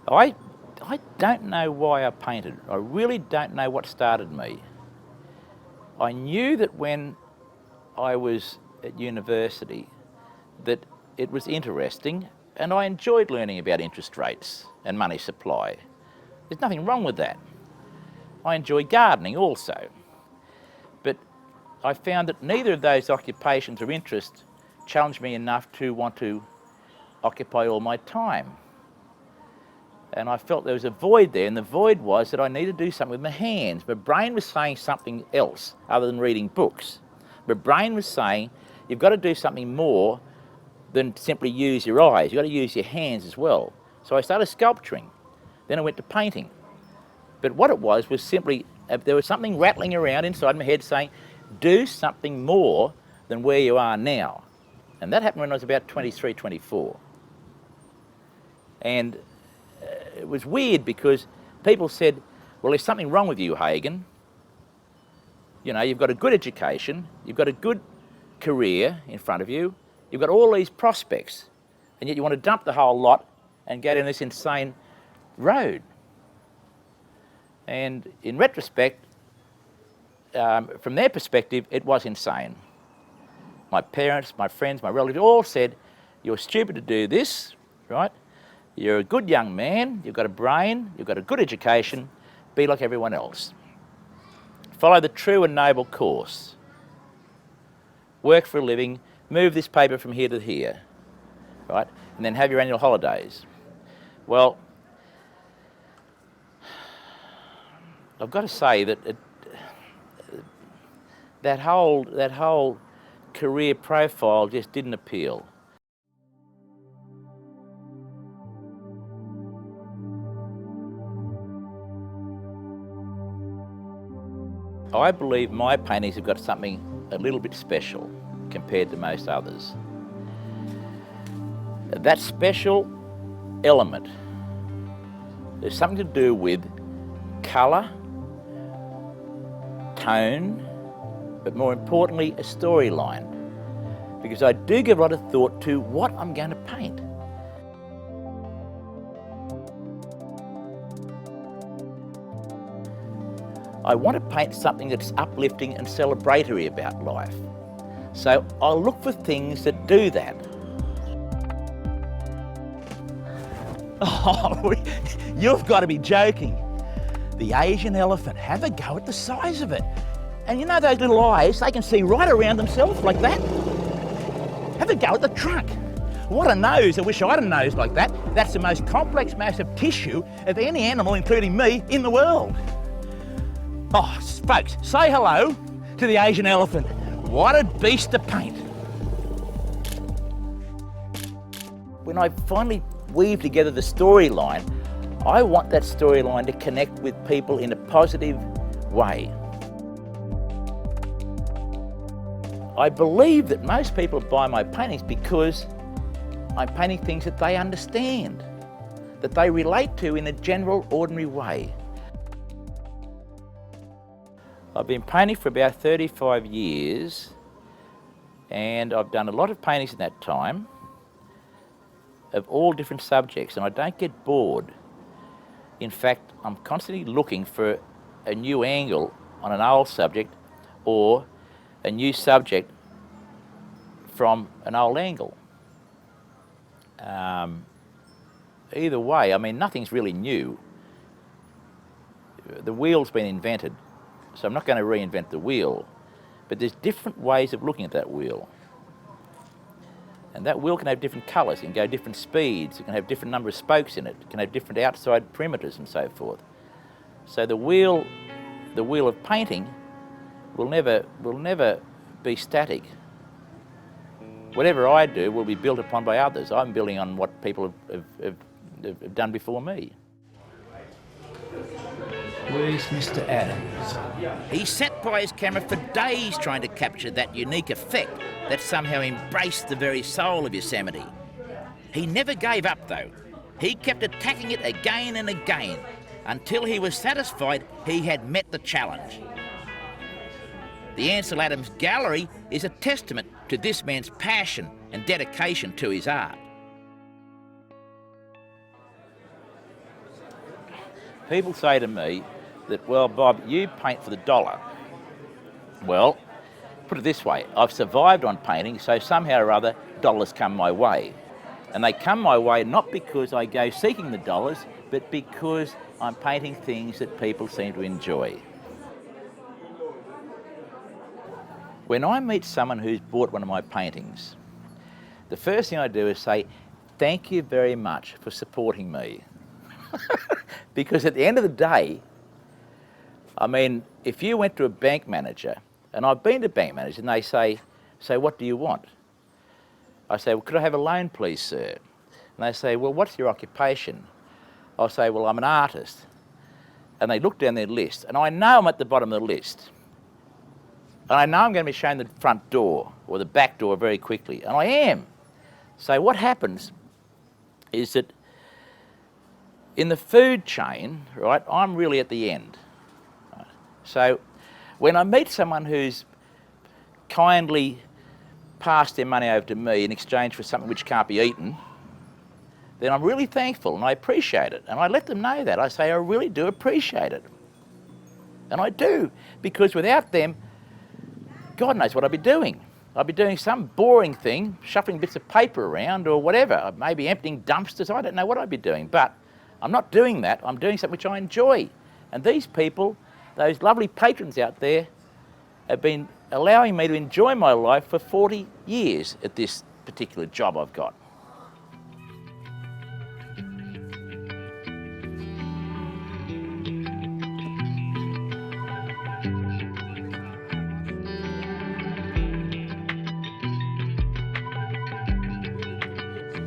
I don't know why I painted. I really don't know what started me. I knew that when I was at university that it was interesting and I enjoyed learning about interest rates and money supply. There's nothing wrong with that. I enjoy gardening also. But I found that neither of those occupations or interests challenged me enough to want to occupy all my time. And I felt there was a void there, and the void was that I needed to do something with my hands. My brain was saying something else other than reading books. My brain was saying, you've got to do something more than simply use your eyes. You've got to use your hands as well. So I started sculpturing. Then I went to painting. But what it was simply, there was something rattling around inside my head saying, do something more than where you are now. And that happened when I was about 23, 24. And it was weird because people said, well, there's something wrong with you, Hagan. You know, you've got a good education, you've got a good career in front of you, you've got all these prospects, and yet you want to dump the whole lot and go down this insane road. And in retrospect, from their perspective, it was insane. My parents, my friends, my relatives all said, you're stupid to do this, right? You're a good young man, you've got a brain, you've got a good education, be like everyone else. Follow the true and noble course. Work for a living, move this paper from here to here, right? And then have your annual holidays. Well, I've got to say that that whole career profile just didn't appeal. I believe my paintings have got something a little bit special compared to most others. That special element is something to do with colour, tone, but more importantly, a storyline. Because I do give a lot of thought to what I'm going to paint. I want to paint something that's uplifting and celebratory about life. So I'll look for things that do that. Oh, you've got to be joking. The Asian elephant, have a go at the size of it. And you know those little eyes, they can see right around themselves like that. Have a go at the trunk. What a nose, I wish I had a nose like that. That's the most complex mass of tissue of any animal, including me, in the world. Oh, folks, say hello to the Asian elephant. What a beast to paint. When I finally weave together the storyline, I want that storyline to connect with people in a positive way. I believe that most people buy my paintings because I'm painting things that they understand, that they relate to in a general, ordinary way. I've been painting for about 35 years and I've done a lot of paintings in that time of all different subjects, and I don't get bored. In fact, I'm constantly looking for a new angle on an old subject or a new subject from an old angle. Either way, I mean, nothing's really new. The wheel's been invented, so I'm not going to reinvent the wheel, but there's different ways of looking at that wheel. And that wheel can have different colours, it can go different speeds, it can have different number of spokes in it, it can have different outside perimeters and so forth. So the wheel of painting will never be static. Whatever I do will be built upon by others. I'm building on what people have done before me. Where's Mr. Adams? He sat by his camera for days trying to capture that unique effect that somehow embraced the very soul of Yosemite. He never gave up though. He kept attacking it again and again until he was satisfied he had met the challenge. The Ansel Adams Gallery is a testament to this man's passion and dedication to his art. People say to me that, well, Bob, you paint for the dollar. Well, put it this way, I've survived on painting, so somehow or other, dollars come my way. And they come my way not because I go seeking the dollars, but because I'm painting things that people seem to enjoy. When I meet someone who's bought one of my paintings, the first thing I do is say, thank you very much for supporting me. Because at the end of the day, I mean, if you went to a bank manager, and I've been to bank managers, and they say, so what do you want? I say, well, could I have a loan, please, sir? And they say, well, what's your occupation? I'll say, well, I'm an artist. And they look down their list, and I know I'm at the bottom of the list. And I know I'm going to be shown the front door or the back door very quickly, and I am. So what happens is that in the food chain, right, I'm really at the end. Right? So when I meet someone who's kindly passed their money over to me in exchange for something which can't be eaten, then I'm really thankful and I appreciate it. And I let them know that. I say, I really do appreciate it. And I do, because without them, God knows what I'd be doing. I'd be doing some boring thing, shuffling bits of paper around or whatever, maybe emptying dumpsters. I don't know what I'd be doing, but I'm not doing that. I'm doing something which I enjoy. And these people, those lovely patrons out there, have been allowing me to enjoy my life for 40 years at this particular job I've got.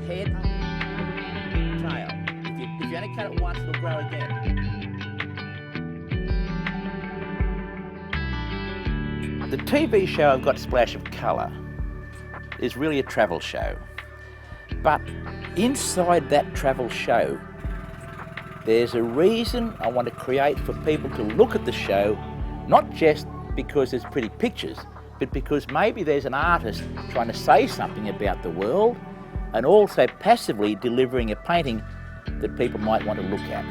Head, tail. If you only cut it once, it'll grow again. The TV show I've got, Splash of Colour, is really a travel show. But inside that travel show, there's a reason I want to create for people to look at the show, not just because there's pretty pictures, but because maybe there's an artist trying to say something about the world and also passively delivering a painting that people might want to look at.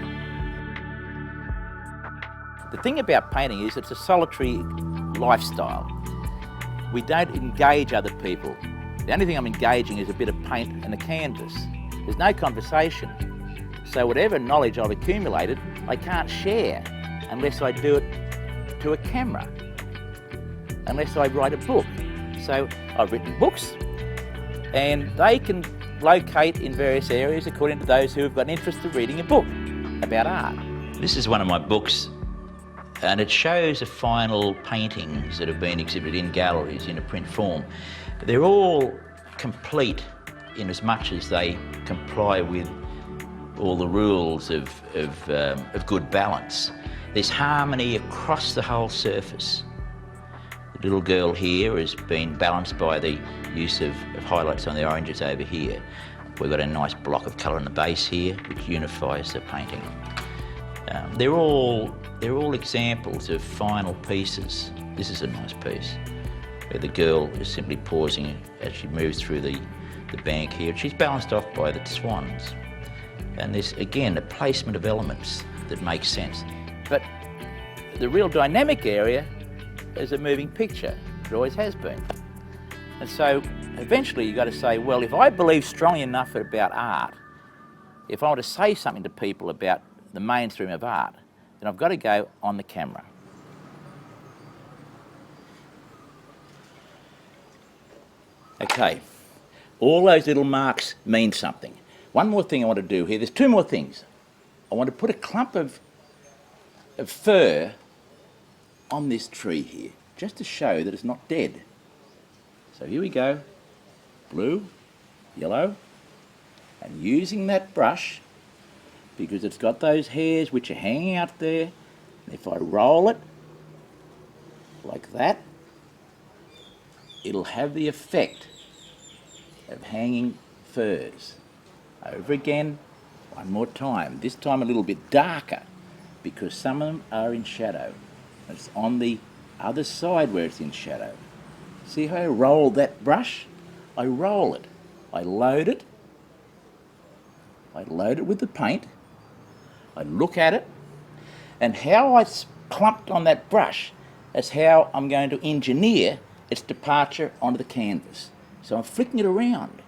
The thing about painting is it's a solitary lifestyle. We don't engage other people. The only thing I'm engaging is a bit of paint and a canvas. There's no conversation. So whatever knowledge I've accumulated, I can't share unless I do it to a camera, unless I write a book. So I've written books, and they can locate in various areas according to those who have got an interest in reading a book about art. This is one of my books, and it shows the final paintings that have been exhibited in galleries in a print form. They're all complete in as much as they comply with all the rules of good balance. There's harmony across the whole surface. The little girl here has been balanced by the use of highlights on the oranges over here. We've got a nice block of colour in the base here, which unifies the painting. They're all examples of final pieces. This is a nice piece, where the girl is simply pausing as she moves through the bank here. She's balanced off by the swans. And there's, again, a placement of elements that makes sense. But the real dynamic area is a moving picture. It always has been. And so eventually you've got to say, well, if I believe strongly enough about art, if I want to say something to people about the mainstream of art, then I've got to go on the camera. Okay, all those little marks mean something. One more thing I want to do here, there's two more things. I want to put a clump of fir on this tree here, just to show that it's not dead. So here we go, blue, yellow, and using that brush, because it's got those hairs which are hanging out there, and if I roll it like that, it'll have the effect of hanging firs. Over again, one more time, this time a little bit darker, because some of them are in shadow. It's on the other side where it's in shadow. See how I roll that brush? I roll it. I load it with the paint. I look at it, And how I clumped on that brush is how I'm going to engineer its departure onto the canvas. So I'm flicking it around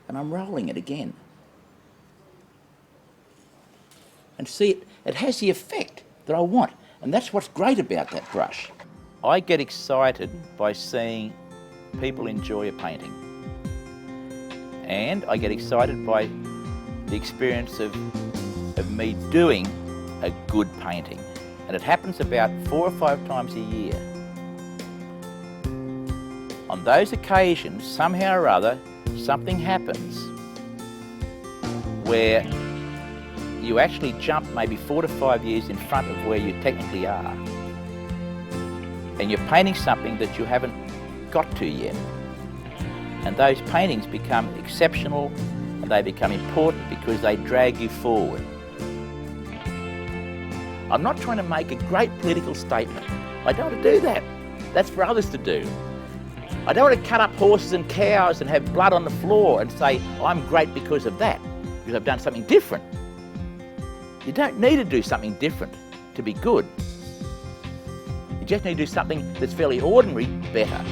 and I'm rolling it again. And see, it has the effect that I want. And that's what's great about that brush. I get excited by seeing people enjoy a painting. And I get excited by the experience of me doing a good painting. And it happens about 4 or 5 times a year. On those occasions, somehow or other, something happens where you actually jump maybe 4 to 5 years in front of where you technically are. And you're painting something that you haven't got to yet. And those paintings become exceptional and they become important because they drag you forward. I'm not trying to make a great political statement. I don't want to do that. That's for others to do. I don't want to cut up horses and cows and have blood on the floor and say, I'm great because of that, because I've done something different. You don't need to do something different to be good. You just need to do something that's fairly ordinary better.